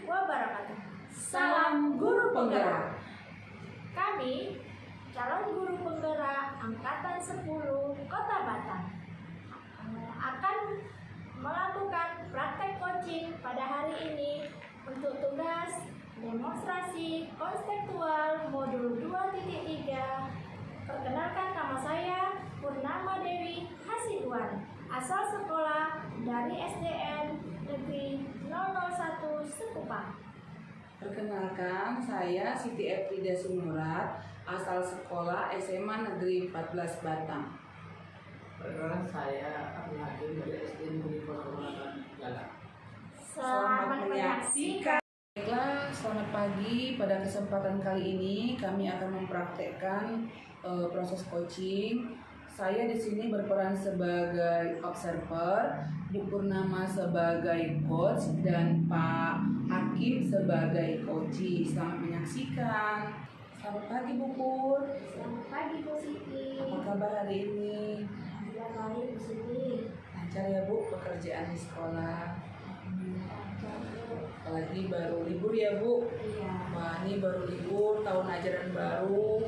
wabarakatuh. Salam Guru Penggerak. Kami calon guru penggerak angkatan 10 Kota Batam akan melakukan praktek coaching pada hari ini untuk tugas demonstrasi konseptual modul 2.3. Perkenalkan, nama saya Purnama Dewi Hasiduan, asal sekolah dari SDN Negeri 001 Sekupang. Perkenalkan, saya Siti Efrida Sunurat, asal sekolah SMA Negeri 14 Batam. Perkenalkan, saya Abdul Hakim dari SD Negeri 08 Galang. Selamat menyaksikan. Baiklah, selamat pagi. Pada kesempatan kali ini kami akan mempraktekkan proses coaching. Saya di sini berperan sebagai observer, Bu Purnama sebagai coach, dan Pak Hakim sebagai coach. Selamat menyaksikan. Selamat pagi Bu Pur. Selamat pagi Bu Siti. Apa kabar hari ini? Alhamdulillah baik Bu Siti. Lancar ya Bu pekerjaan di sekolah. Apalagi baru libur ya Bu. Iya. Wah, ini baru libur, tahun ajaran baru.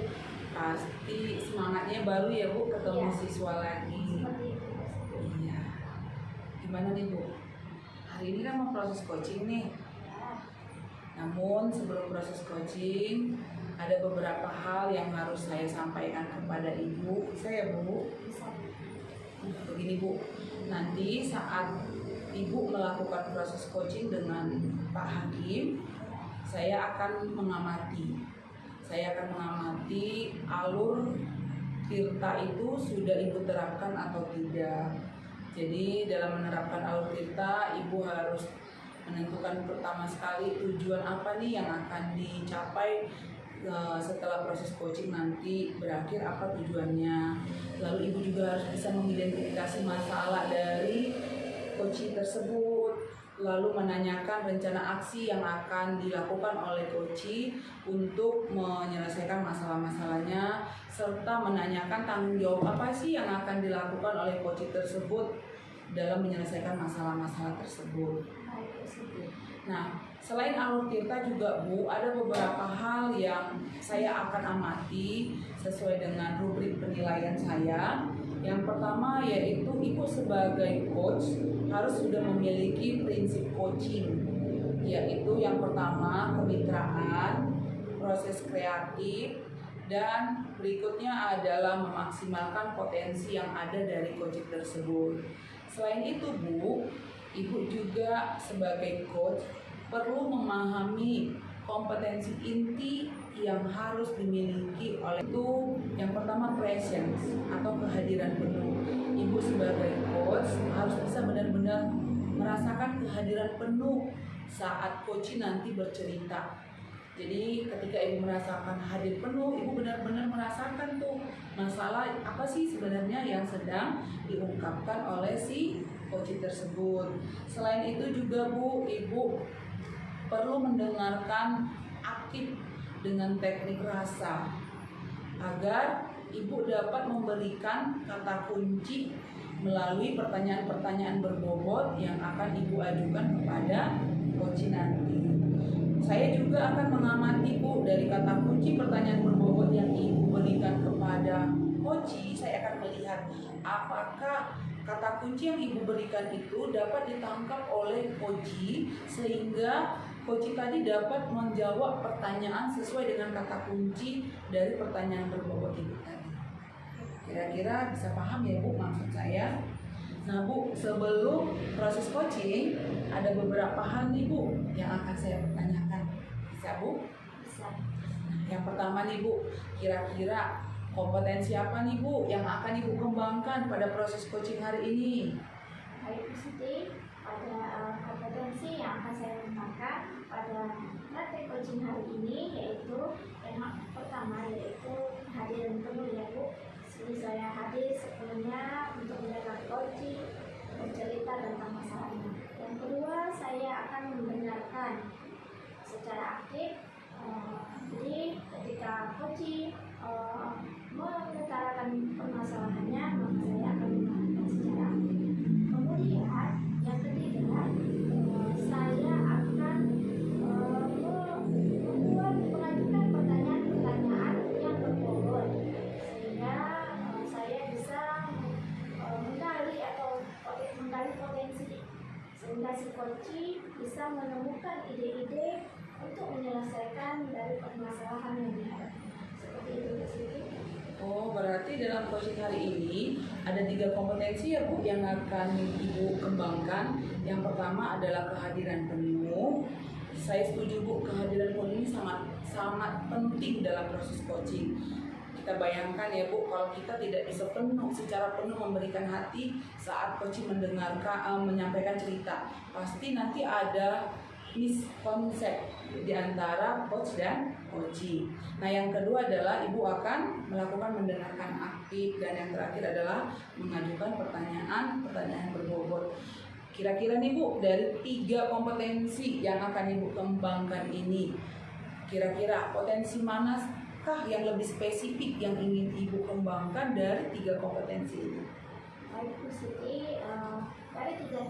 Pasti semangatnya baru ya Bu, ketemu Iya. siswa lagi. Seperti itu Bu Siti. Iya. Gimana nih Bu? Hari ini kan mau proses coaching nih. Ya. Namun sebelum proses coaching, ada beberapa hal yang harus saya sampaikan kepada Ibu. Bisa ya Bu? Bisa. Begini Bu, nanti saat Ibu melakukan proses coaching dengan Pak Hakim, saya akan mengamati. Saya akan mengamati alur tirta itu sudah Ibu terapkan atau tidak. Jadi dalam menerapkan alur tirta, Ibu harus menentukan pertama sekali tujuan apa nih yang akan dicapai setelah proses coaching nanti berakhir, apa tujuannya. Lalu Ibu juga harus bisa mengidentifikasi masalah dari coaching tersebut, lalu menanyakan rencana aksi yang akan dilakukan oleh coach untuk menyelesaikan masalah-masalahnya, serta menanyakan tanggung jawab apa sih yang akan dilakukan oleh coach tersebut dalam menyelesaikan masalah-masalah tersebut. Baik Bu Siti. Nah, selain alur tirta juga Bu, ada beberapa hal yang saya akan amati sesuai dengan rubrik penilaian saya. Yang pertama yaitu Ibu sebagai coach harus sudah memiliki prinsip coaching, yaitu yang pertama kemitraan, proses kreatif, dan berikutnya adalah memaksimalkan potensi yang ada dari coach tersebut. Selain itu Bu, Ibu juga sebagai coach perlu memahami kompetensi inti yang harus dimiliki oleh itu. Yang pertama presence atau kehadiran penuh. Ibu sebagai coach harus bisa benar-benar merasakan kehadiran penuh saat coach nanti bercerita. Jadi ketika Ibu merasakan hadir penuh, Ibu benar-benar merasakan tuh masalah apa sih sebenarnya yang sedang diungkapkan oleh si coach tersebut. Selain itu juga Bu, Ibu perlu mendengarkan aktif dengan teknik rasa agar Ibu dapat memberikan kata kunci melalui pertanyaan-pertanyaan berbobot yang akan Ibu ajukan kepada coach nanti. Saya juga akan mengamati Bu dari kata kunci pertanyaan berbobot yang Ibu berikan kepada coach. Saya akan melihat apakah kata kunci yang Ibu berikan itu dapat ditangkap oleh coach sehingga coach tadi dapat menjawab pertanyaan sesuai dengan kata kunci dari pertanyaan berbobot Ibu tadi. Kira-kira bisa paham ya Bu maksud saya? Nah Bu, sebelum proses coaching ada beberapa hal nih Bu yang akan saya pertanyakan. Bisa Bu? Bisa. Yang pertama nih Bu, kira-kira kompetensi apa nih Bu yang akan Ibu kembangkan pada proses coaching hari ini? Baik Bu Siti, pada kompetensi yang akan saya kembangkan pada praktek coaching hari ini yaitu yang pertama yaitu kehadiran penuh ya Bu. Jadi saya hadir sepenuhnya untuk mendengar coach bercerita tentang masalahnya. Yang kedua, saya akan mendengarkan secara aktif. Jadi ketika coach mengutarakan permasalahannya, maka saya akan mendengarkan secara aktif. Kemudian yang ketiga, saya akan si coach bisa menemukan ide-ide untuk menyelesaikan dari permasalahan yang dihadapi. Seperti itu Bu Siti. Oh, berarti dalam coaching hari ini ada 3 kompetensi ya Bu yang akan Ibu kembangkan. Yang pertama adalah kehadiran penuh. Saya setuju Bu, kehadiran penuh ini sangat penting dalam proses coaching. Kita bayangkan ya Bu, kalau kita tidak bisa secara penuh memberikan hati saat coaching menyampaikan cerita, pasti nanti ada miskonsep di antara coach dan coaching. Nah, yang kedua adalah Ibu akan melakukan mendengarkan aktif, dan yang terakhir adalah mengajukan pertanyaan berbobot. Kira-kira nih Bu, dari 3 kompetensi yang akan Ibu kembangkan ini, kira-kira potensi manakah yang lebih spesifik yang ingin Ibu kembangkan dari 3 kompetensi ini? Baik Bu Siti, dari 3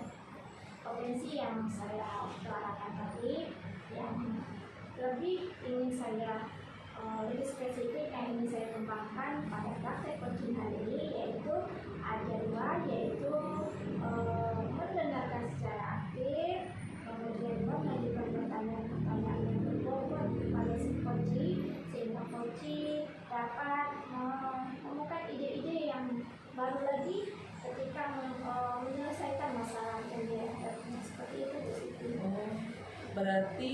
potensi yang saya utarakan tadi, yang lebih ingin saya lebih spesifik yang ingin saya kembangkan pada praktek coaching hari ini, yaitu ada 2, yaitu mendengarkan secara aktif, kemudian mengajukan pertanyaan-pertanyaan yang berbobot kepada si coaching, sehingga coaching dapat menemukan ide-ide yang baru lagi ketika menyelesaikan masalah yang dihadapinya. Seperti itu Bu Siti. Berarti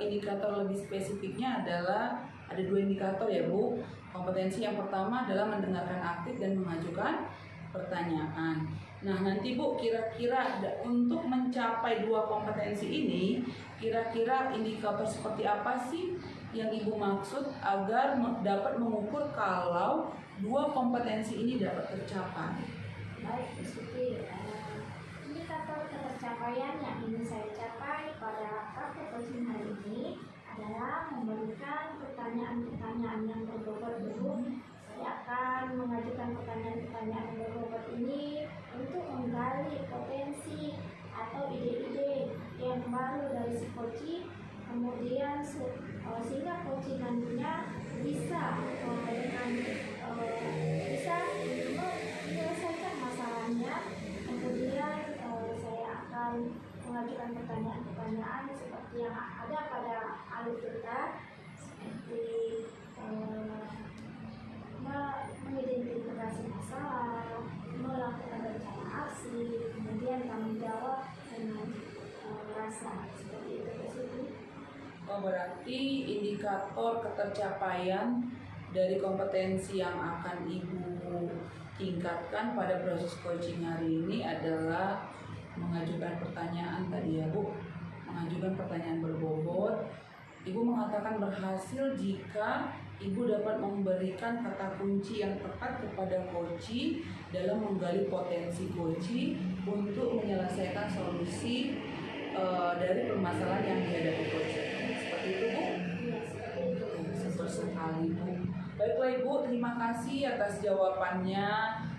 indikator lebih spesifiknya adalah ada 2 indikator ya Bu. Kompetensi yang pertama adalah mendengarkan aktif dan mengajukan pertanyaan. Nah, nanti Bu, kira-kira untuk mencapai 2 kompetensi ini, kira-kira indikator seperti apa sih yang Ibu maksud agar dapat mengukur kalau 2 kompetensi ini dapat tercapai? Baik Bu Siti, indikator ketercapaian yang ingin saya capai pada praktek coaching hari ini adalah memberikan pertanyaan-pertanyaan yang berbobot dulu. Saya akan mengajukan pertanyaan-pertanyaan yang berbobot ini untuk menggali potensi atau ide-ide yang baru dari si coaching, kemudian sehingga coaching nantinya bisa bisa menyelesaikan masalahnya. Kemudian saya akan mengajukan pertanyaan-pertanyaan seperti yang ada pada alur kita, seperti mengidentifikasi masalah, melakukan rencana aksi, kemudian tanggung jawab dengan rasa. Seperti itu Bu Siti. Oh, berarti indikator ketercapaian dari kompetensi yang akan Ibu tingkatkan pada proses coaching hari ini adalah mengajukan pertanyaan tadi ya Bu, mengajukan pertanyaan berbobot. Ibu mengatakan berhasil jika Ibu dapat memberikan kata kunci yang tepat kepada coaching dalam menggali potensi coaching untuk menyelesaikan solusi dari permasalahan yang dihadapi coaching. Seperti itu Bu? Iya, seperti itu. Super sekali Bu. Baiklah Ibu, terima kasih atas jawabannya.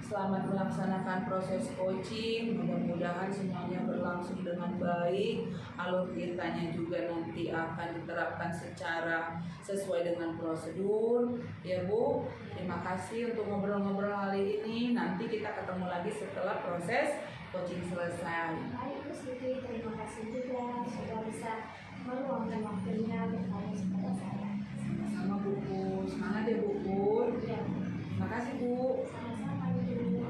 Selamat melaksanakan proses coaching. Mudah-mudahan semuanya berlangsung dengan baik. Alur ceritanya juga nanti akan diterapkan secara sesuai dengan prosedur. Ya Bu, terima kasih untuk ngobrol-ngobrol hari ini. Nanti kita ketemu lagi setelah proses coaching selesai. Baik Bu Siti, terima kasih juga sudah bisa meluangkan waktunya bertanya kepada saya. Sama Bu Pur. Semangat ya Bu Pur. Ya, Terima kasih Bu. sama-sama Ibu.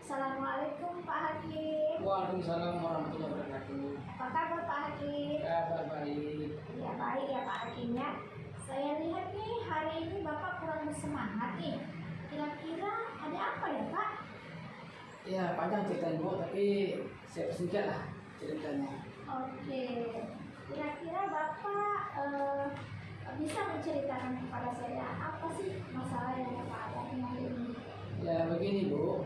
Assalamualaikum Pak Hakim. Waalaikumsalam warahmatullahi wabarakatuh. Apa kabar Pak Hakim? Kabar baik. Ya baik ya Pak Hakim ya. Saya lihat nih hari ini Bapak kurang bersemangat nih. Kira-kira ada apa ya Pak? Ya panjang ceritanya Bu, tapi saya persingkat lah ceritanya. Oke. Kira-kira Bapak bisa menceritakan kepada saya apa sih masalah yang Bapak hadapi hari ini? Ya begini Bu,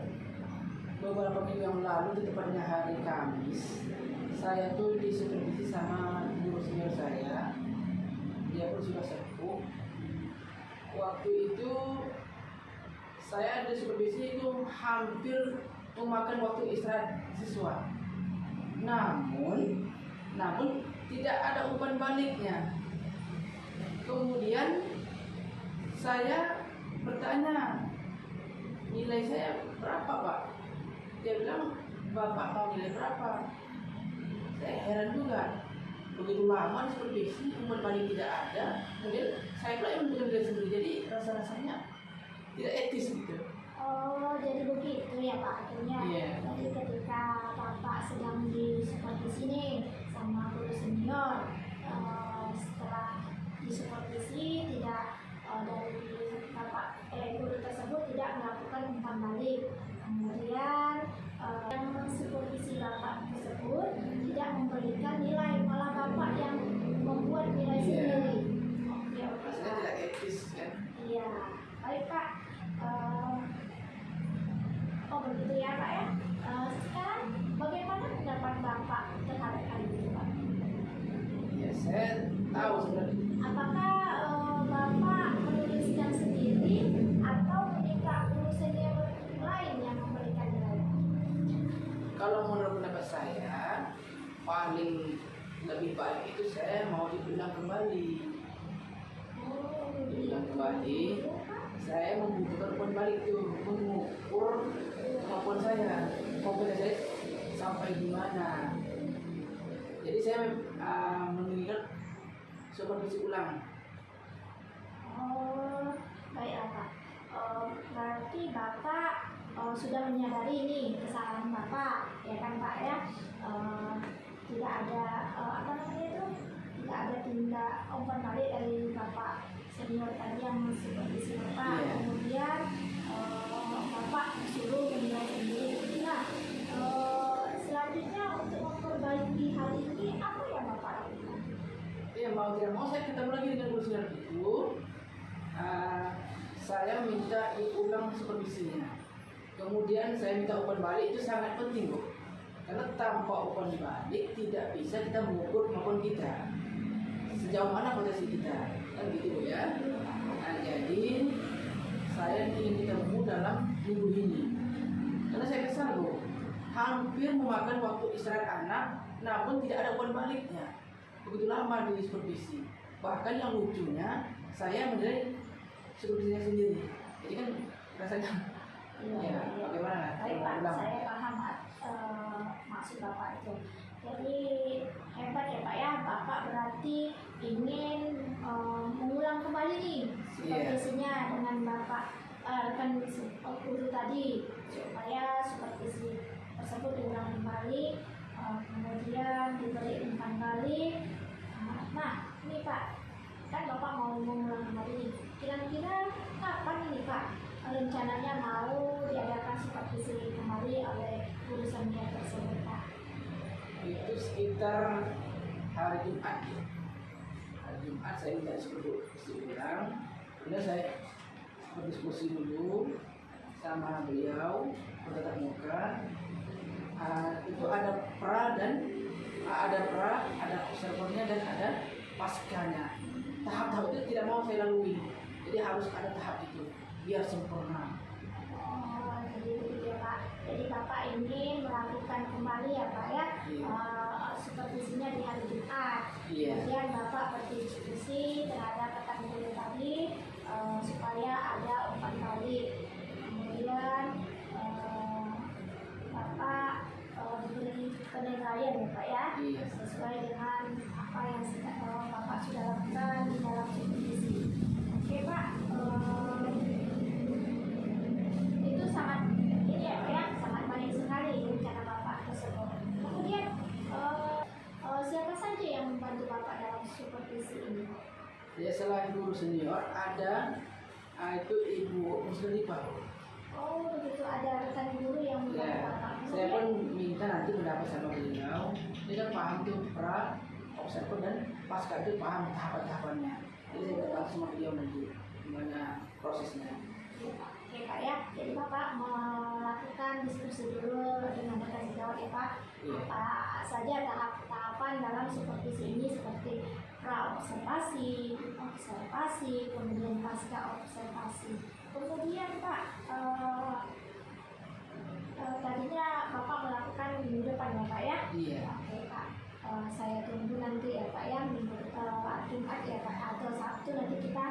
beberapa minggu yang lalu, tepatnya hari Kamis, saya tuh disupervisi sama guru senior saya. Dia pun sudah sepuh. Waktu itu saya disupervisi itu hampir memakan waktu istirahat siswa. Namun tidak ada umpan baliknya. Kemudian saya bertanya, nilai saya berapa Pak? Dia bilang Bapak mau nilai berapa? Saya heran juga. Begitu lama supervisi, umur paling tidak ada, kemudian saya pula yang menentukan nilai sendiri. Jadi rasa-rasanya tidak etis gitu. Oh, jadi begitu ya Pak akhirnya. Iya. Jadi ketika Bapak sedang di supervisi nih sama guru senior, setelah di supervisi tidak dari Bapak guru tersebut tidak melakukan umpan balik. Kemudian yang supervisi Bapak tersebut tidak memberikan nilai, malah Bapak yang membuat nilai Iya. sendiri. Oke, oke Rasanya Pak. tidak etis kan? Iya, baik Pak. Oh begitu ya Pak ya. Sekarang bagaimana pendapat Bapak terhadap hal ini Pak? Ya saya tahu sebenarnya. Apakah Bapak menuliskan sendiri atau meminta guru senior lain yang memberikan nilai? Kalau menurut pendapat saya paling lebih baik itu saya mau diulang kembali. Oh, Diulang kembali. Saya membutuhkan umpan balik itu mengukur kemampuan saya, kompetensi saya sampai di mana. Jadi saya mengingat supervisi ulang. Oh, baik Pak. Berarti Bapak sudah menyadari nih kesalahan Bapak, ya kan Pak ya? Tidak ada apa namanya itu? Tidak ada tindak umpan balik dari Bapak senior tadi yang supervisi Bapak. Iya. Kemudian Bapak disuruh menilai sendiri. Nah, selanjutnya untuk memperbaiki hal ini apa yang Bapak lakukan? Ya mau tidak mau saya ketemu lagi dengan guru senior itu. Saya minta diulang supervisinya. Kemudian saya minta umpan balik, itu sangat penting Bu. Karena tanpa umpan balik tidak bisa kita mengukur kemampuan kita. Sejauh mana potensi kita, kan gitu Bu ya. Nah jadi saya ingin ketemu dalam minggu ini. Karena saya kesal Bu, hampir memakan waktu istirahat anak, namun tidak ada umpan baliknya. Begitu lama di supervisi. Bahkan yang lucunya saya menilai supervisinya sendiri. Jadi kan rasanya ya bagaimana? Baik Pak, Ulang. saya paham maksud Bapak itu. Jadi hebat ya Pak ya, Bapak berarti ingin mengulang kembali nih supervisinya dengan Bapak rekan guru tadi supaya supervisi tersebut diulang kembali, kemudian diberi umpan balik. Nah, ini Pak, kan Bapak mau mengulang kembali nih. Kira-kira kapan ini Pak rencananya mau diadakan supervisi kembali oleh guru senior tersebut Pak? Itu sekitar hari Jumat. Hari Jumat saya minta supervisi ulang. Kemudian saya berdiskusi dulu sama beliau bertatap muka. Itu ada ada observernya dan ada paskanya. Tahap-tahap itu tidak mau saya lalui. Jadi harus ada tahap itu biar sempurna. Oh, jadi begitu ya Pak. Jadi Bapak ingin melakukan kembali ya Pak ya, supervisinya di hari Jumat. Iya. Kemudian Bapak berdiskusi terhadap rekan guru tadi supaya ada umpan balik. Kemudian Bapak diberi penilaian ya Pak ya, Iya. sesuai dengan apa yang Bapak sudah lakukan di dalam supervisi. Oke Pak, itu sangat ini ya Pak ya, sangat baik sekali rencana Bapak tersebut. Kemudian siapa saja yang membantu Bapak dalam supervisi ini? Ya selain guru senior ada itu Ibu Muslimah. Oh begitu, ada rekan guru yang membantu Ya, Bapak. saya pun minta nanti pendapat sama beliau. Dia kan paham tuh pra, observer dan pasca itu paham tahapan-tahapannya. Jadi saya bertanya sama beliau nanti gimana prosesnya. Oke Pak ya, jadi Bapak melakukan diskusi dulu dengan rekan sejawat ya Pak. Iya. Apa saja tahap-tahapan dalam supervisi ini seperti pra observasi, kemudian pasca observasi. Kemudian Pak, tadinya Bapak melakukan minggu depan ya Pak ya? Iya. Oke Pak, saya tunggu nanti ya Pak ya, minggu Jumat ya Pak atau Sabtu nanti kita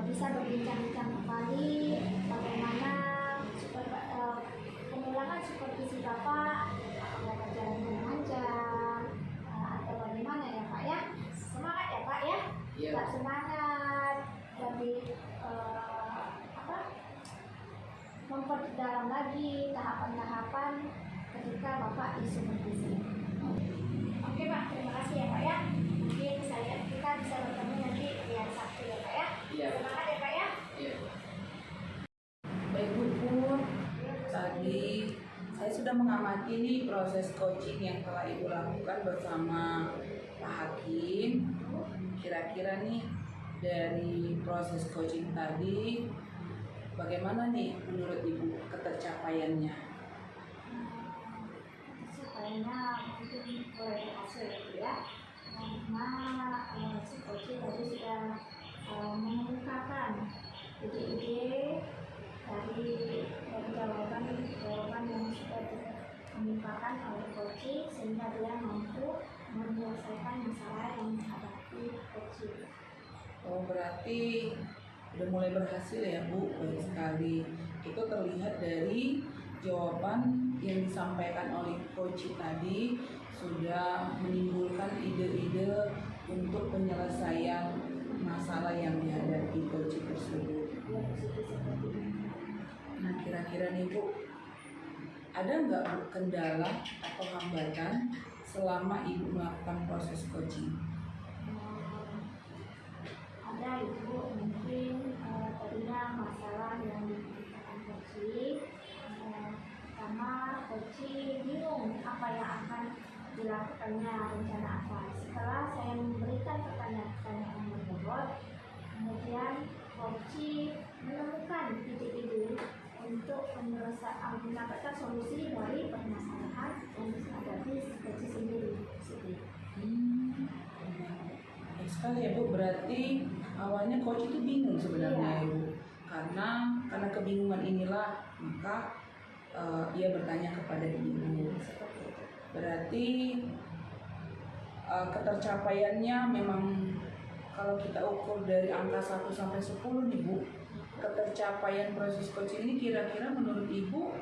bisa berbincang-bincang kembali bagaimana pengulangan supervisi Bapak juga semangat, lebih apa, memperdalam lagi tahapan-tahapan ketika Bapak disupervisi. Oke Pak, terima kasih ya Pak ya. Mungkin kita bisa bertemu nanti di hari Sabtu ya Pak ya. Iya. Semangat ya Pak ya. Iya. Baik Bu Put, tadi saya sudah mengamati nih proses coaching yang telah Ibu lakukan bersama Pak Hakim. Kira-kira nih dari proses coaching tadi, bagaimana nih menurut Ibu ketercapaiannya? Supaya mungkin boleh berhasil ya, karena si coaching tadi sudah mengemukakan ide-ide dari jawaban yang sudah dikemukakan oleh coaching sehingga dia mampu menyelesaikan masalah yang dihadapi coaching. Oh, berarti udah mulai berhasil ya Bu, baik sekali. Itu terlihat dari jawaban yang disampaikan oleh coach tadi sudah menimbulkan ide-ide untuk penyelesaian masalah yang dihadapi coach tersebut. Ya, seperti itu. Nah, kira-kira nih Bu, ada nggak Bu kendala atau hambatan selama Ibu melakukan proses coaching? Ada Ibu, mungkin tadinya masalah yang dikatakan coaching, pertama coaching bingung apa yang akan dilakukannya, rencana apa. Setelah saya memberikan pertanyaan-pertanyaan yang berbobot, kemudian coaching menemukan ide-ide untuk mendapatkan solusi dari permasalahan yang dihadapi coaching sendiri. Baik sekali ya Bu, berarti awalnya coach itu bingung sebenarnya ya Bu, karena kebingungan inilah maka ia bertanya kepada Ibu. Berarti ketercapaiannya memang kalau kita ukur dari angka 1 sampai 10 nih Bu, ketercapaian proses coaching ini kira-kira menurut Ibu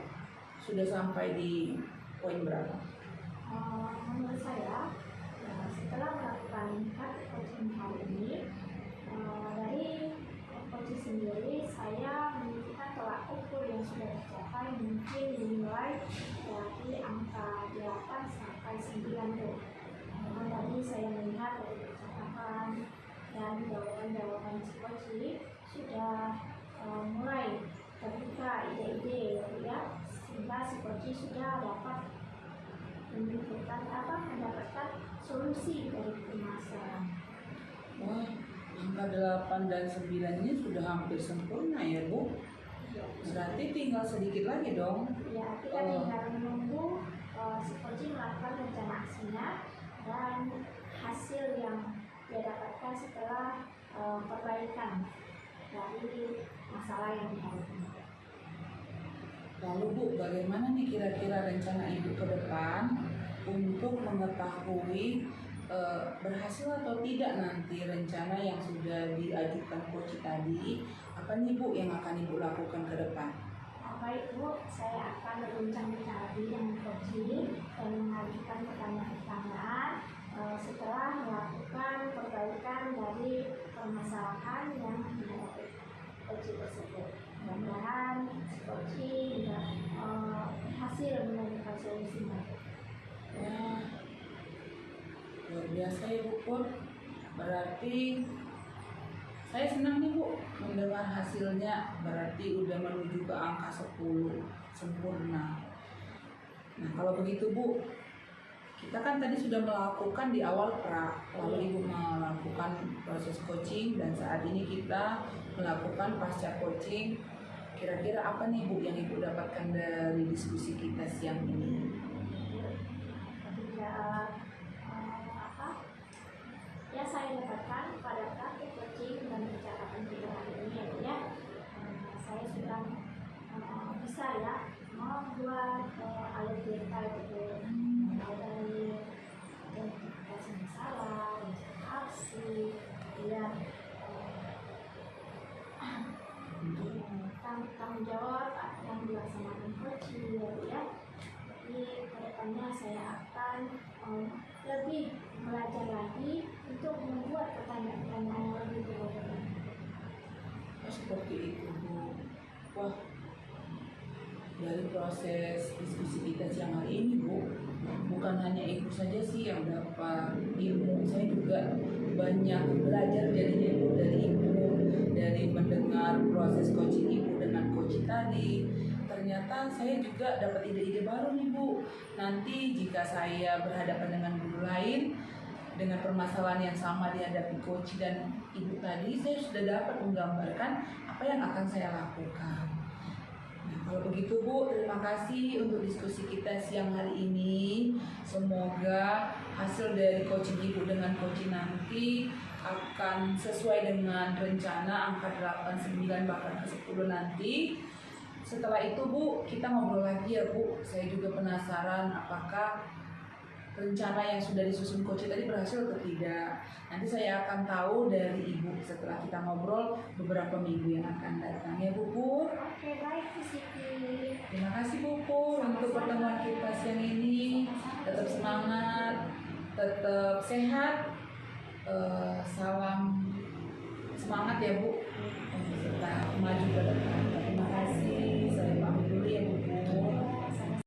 sudah sampai di poin berapa? Menurut saya, setelah melakukan coaching hari ini, dari coaching sendiri saya menunjukkan tolak ukur yang sudah tercapai mungkin dinilai dari angka 8 sampai 9 tuh. Karena tadi saya melihat dari percakapan dan jawaban-jawaban si coaching sudah mulai terbuka ide-ide ya, sehingga si coaching sudah dapat mendapatkan solusi dari permasalahan. Wah, angka 8 dan 9 ini sudah hampir sempurna ya Bu. Berarti tinggal sedikit lagi dong. Ya, kita tinggal menunggu si coaching melakukan rencana aksinya dan hasil yang dia dapatkan setelah perbaikan dari masalah yang dihadapi. Lalu Bu, bagaimana nih kira-kira rencana Ibu ke depan untuk mengetahui berhasil atau tidak nanti rencana yang sudah diajukan coach tadi? Apa nih Bu yang akan Ibu lakukan ke depan? Baik Bu, saya akan berbincang-bincang lagi dengan coaching dan mengajukan pertanyaan-pertanyaan setelah melakukan perbaikan dari permasalahan yang dihadapi coaching tersebut. Mudah-mudahan coaching berhasil menemukan solusinya. Wah, luar biasa ya Bu Put. Berarti saya senang nih Bu mendengar hasilnya, berarti udah menuju ke angka 10 sempurna. Nah kalau begitu Bu, kita kan tadi sudah melakukan di awal lalu Ibu melakukan proses coaching dan saat ini kita melakukan pasca coaching. Kira-kira apa nih Bu yang Ibu dapatkan dari diskusi kita siang ini? Ya saya dapatkan pada praktik coaching dan percakapan kita hari ini ya, saya sudah bisa ya membuat alur cerita itu dari identifikasi masalah, aksi, dan tanggung jawab yang dilaksanakan coaching ya. Jadi kedepannya saya akan lebih belajar lagi untuk membuat pertanyaan-pertanyaan yang lebih berbobot. Oh, seperti itu Bu. Wah, dari proses diskusi kita siang hari ini Bu, bukan hanya Ibu saja sih yang dapat ilmu, saya juga banyak belajar jadinya Bu, dari Ibu, dari mendengar proses coaching Ibu dengan coach tadi. Ternyata saya juga dapat ide-ide baru nih Bu. Nanti jika saya berhadapan dengan guru lain dengan permasalahan yang sama dihadapi coach dan Ibu tadi, saya sudah dapat menggambarkan apa yang akan saya lakukan. Nah, kalau begitu Bu, terima kasih untuk diskusi kita siang hari ini. Semoga hasil dari coaching Ibu dengan coaching nanti akan sesuai dengan rencana angka 8, 9 bahkan ke 10 nanti. Setelah itu Bu, kita ngobrol lagi ya Bu. Saya juga penasaran apakah rencana yang sudah disusun coach tadi berhasil atau tidak. Nanti saya akan tahu dari Ibu setelah kita ngobrol beberapa minggu yang akan datang ya Bu Pur. Oke, baik Bu Siti. Terima kasih Bu Pur untuk pertemuan kita siang ini. Tetap semangat, tetap sehat. Salam semangat ya Bu. Serta maju ke depan.